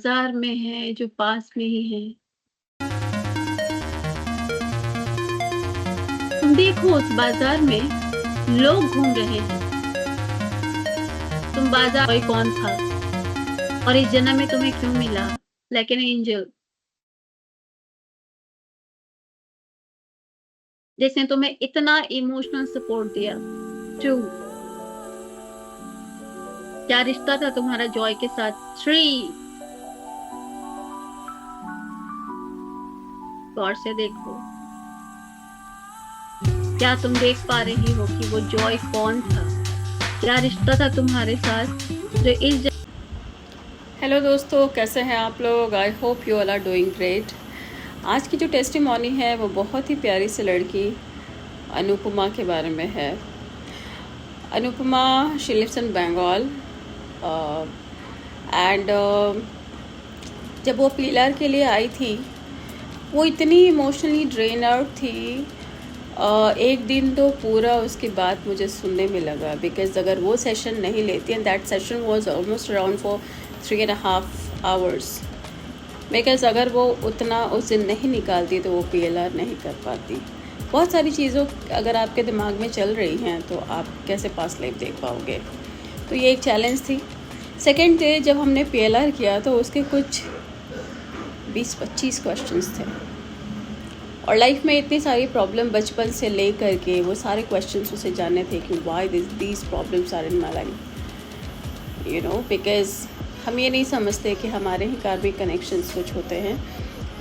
बाजार में है जो पास में ही है। तुम देखो उस बाजार में लोग घूम रहे हैं। तुम बाजार कोई कौन था और इस जन्म में तुम्हें क्यों मिला लाइक एन एंजल जिसने तुम्हें इतना इमोशनल सपोर्ट दिया। टू क्या रिश्ता था तुम्हारा जॉय के साथ। थ्री गौर से देखो, क्या तुम देख पा रही हो कि वो जॉय कौन था, क्या रिश्ता था तुम्हारे साथ जो इस हेलो दोस्तों, कैसे हैं आप लोग। I hope you all are doing great. आज की जो टेस्टिमोनी है वो बहुत ही प्यारी सी लड़की अनुपमा के बारे में है। Anupama she lives in Bengal and जब वो पीलर के लिए आई थी वो इतनी इमोशनली ड्रेन आउट थी। एक दिन तो पूरा उसकी बात मुझे सुनने में लगा, बिकॉज अगर वो सेशन नहीं लेती and that session was almost around for 3.5 hours, because अगर वो उतना उस दिन नहीं निकालती तो वो PLR नहीं कर पाती। बहुत सारी चीज़ों अगर आपके दिमाग में चल रही हैं तो आप कैसे पास लाइफ देख पाओगे। तो ये एक चैलेंज थी। सेकेंड डे जब हमने PLR किया तो उसके कुछ 20-25 क्वेश्चंस थे, और लाइफ में इतनी सारी प्रॉब्लम बचपन से ले करके वो सारे क्वेश्चंस उसे जानने थे कि why these problems are in my life, you know, because हम ये नहीं समझते कि हमारे ही कार्मिक कनेक्शंस कुछ होते हैं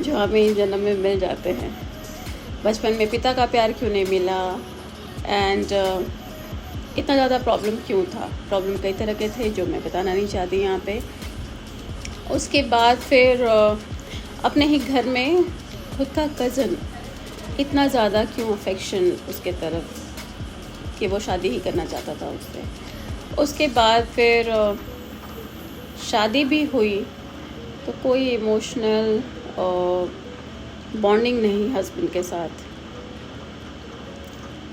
जो हमें इस जन्म में मिल जाते हैं। बचपन में पिता का प्यार क्यों नहीं मिला एंड इतना ज़्यादा प्रॉब्लम क्यों था। प्रॉब्लम कई तरह के थे जो मैं बताना नहीं चाहती यहाँ पे। उसके बाद फिर अपने ही घर में खुद का कज़न इतना ज़्यादा क्यों अफेक्शन उसके तरफ कि वो शादी ही करना चाहता था उससे। उसके बाद फिर शादी भी हुई तो कोई इमोशनल बॉन्डिंग नहीं हस्बैंड के साथ।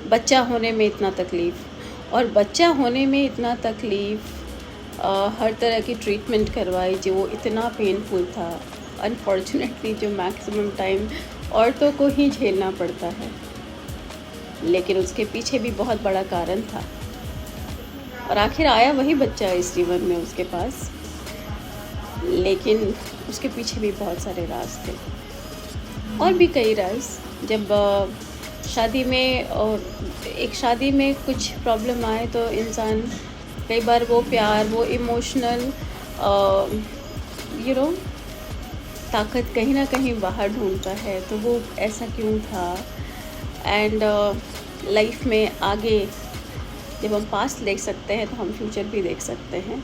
बच्चा होने में इतना तकलीफ़, और बच्चा होने में इतना तकलीफ़, हर तरह की ट्रीटमेंट करवाई जो वो इतना पेनफुल था। अनफॉर्चुनेटली जो मैक्सिमम टाइम औरतों को ही झेलना पड़ता है, लेकिन उसके पीछे भी बहुत बड़ा कारण था। और आखिर आया वही बच्चा इस जीवन में उसके पास, लेकिन उसके पीछे भी बहुत सारे राज थे, और भी कई राज। जब शादी में एक शादी में कुछ प्रॉब्लम आए तो इंसान कई बार वो प्यार, वो इमोशनल यू नो ताकत कहीं ना कहीं बाहर ढूंढता है। तो वो ऐसा क्यों था। एंड लाइफ में आगे जब हम पास्ट देख सकते हैं तो हम फ्यूचर भी देख सकते हैं।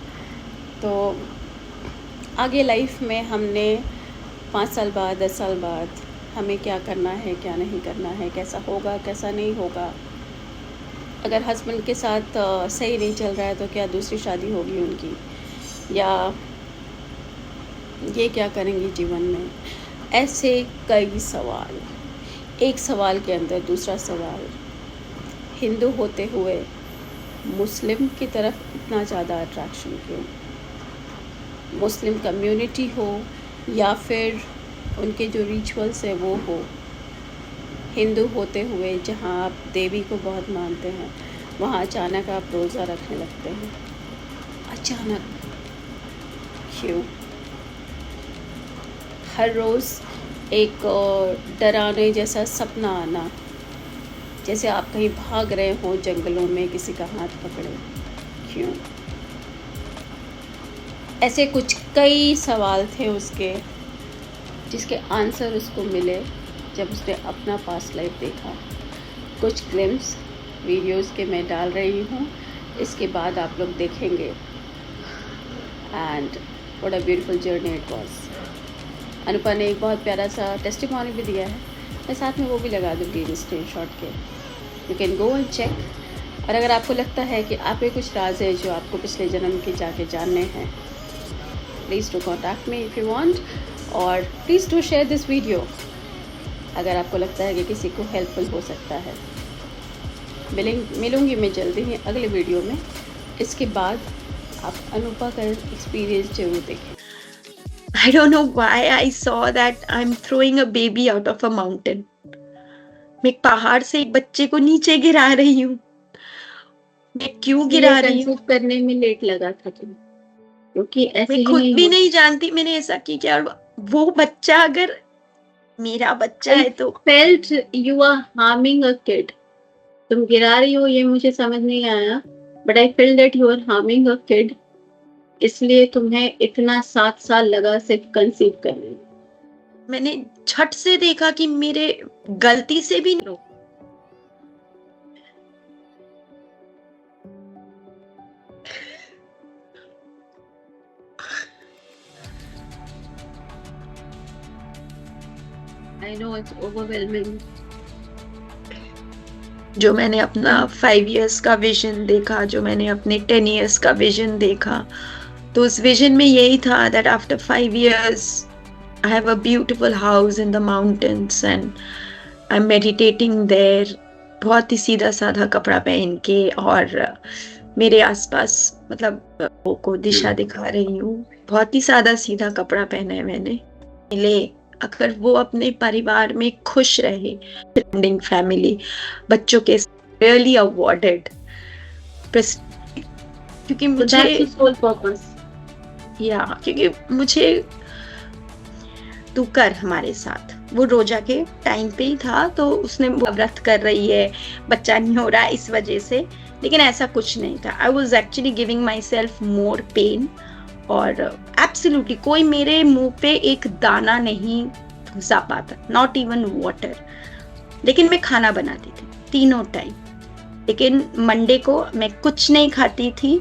तो आगे लाइफ में हमने 5 साल बाद, 10 साल बाद हमें क्या करना है, क्या नहीं करना है, कैसा होगा, कैसा नहीं होगा। अगर हस्बैंड के साथ सही नहीं चल रहा है तो क्या दूसरी शादी होगी उनकी, या ये क्या करेंगी जीवन में। ऐसे कई सवाल, एक सवाल के अंदर दूसरा सवाल। हिंदू होते हुए मुस्लिम की तरफ इतना ज़्यादा अट्रैक्शन क्यों। मुस्लिम कम्युनिटी हो या फिर उनके जो रिचुअल्स है वो हो। हिंदू होते हुए जहाँ आप देवी को बहुत मानते हैं वहाँ अचानक आप रोज़ा रखने लगते हैं। अचानक क्यों। हर रोज़ एक डराने जैसा सपना आना, जैसे आप कहीं भाग रहे हो जंगलों में, किसी का हाथ पकड़े, क्यों। ऐसे कुछ कई सवाल थे उसके, जिसके आंसर उसको मिले जब उसने अपना पास्ट लाइफ देखा। कुछ ग्लिम्स वीडियोस के मैं डाल रही हूँ, इसके बाद आप लोग देखेंगे। And what a beautiful journey it was. Anupa ने एक बहुत प्यारा सा टेस्टिमोनी भी दिया है, मैं साथ में वो भी लगा दूँगी स्क्रीनशॉट के। You can go and check. और अगर आपको लगता है कि आप में कुछ राज है जो आपको पिछले जन्म के जाके जानने हैं, please do contact me if you want, और please do share this video अगर आपको लगता है कि किसी को हेल्पफुल हो सकता है। मिलूँगी मैं जल्दी ही अगले वीडियो में। इसके बाद आप अनुपा का एक्सपीरियंस जरूर देखें। I don't know why I saw that I'm throwing a baby out of a mountain. मैं एक पहाड़ से एक बच्चे को नीचे गिरा रही हूँ. मैं क्यों गिरा रही हूँ? कंसीव करने में लेट लगा था तुम्हें, क्योंकि ऐसे मैं ही खुद नहीं भी होता. नहीं जानती मैंने ऐसा की क्या. और वो बच्चा अगर मेरा बच्चा है तो Felt you are harming a kid. तुम गिरा रही हो ये मुझे समझ नहीं आया, but I feel that you are harming a kid, इसलिए तुम्हें इतना 7 साल लगा सिर्फ कंसीव करने में. मैंने झट से देखा कि मेरे गलती से भी नहीं. I know it's overwhelming. जो मैंने अपना 5 years का विजन देखा, जो मैंने अपने 10 years का विजन देखा, तो उस विजन में यही था that after 5 years I have a beautiful house in the mountains and I'm meditating there. बहुत ही सीधा साधा कपड़ा पहन के और मेरे आसपास मतलब लोगों को दिशा दिखा रही हूँ. बहुत ही सादा सीधा कपड़ा पहना है मैंने. मिले अगर वो अपने परिवार में खुश रहे, सराउंडिंग फैमिली, बच्चों के रियली अवॉर्डेड. क्योंकि So मुझे that's his whole purpose. क्योंकि मुझे तू कर हमारे साथ. वो रोजा के टाइम पे ही था, तो उसने वो व्रत कर रही है, बच्चा नहीं हो रहा इस वजह से, लेकिन ऐसा कुछ नहीं था. I was actually giving my self more pen. और एब्सोल्युटली कोई मेरे मुंह पे एक दाना नहीं घुसा पाता, नॉट इवन वाटर. लेकिन मैं खाना बनाती थी 3 टाइम. लेकिन मंडे को मैं कुछ नहीं खाती थी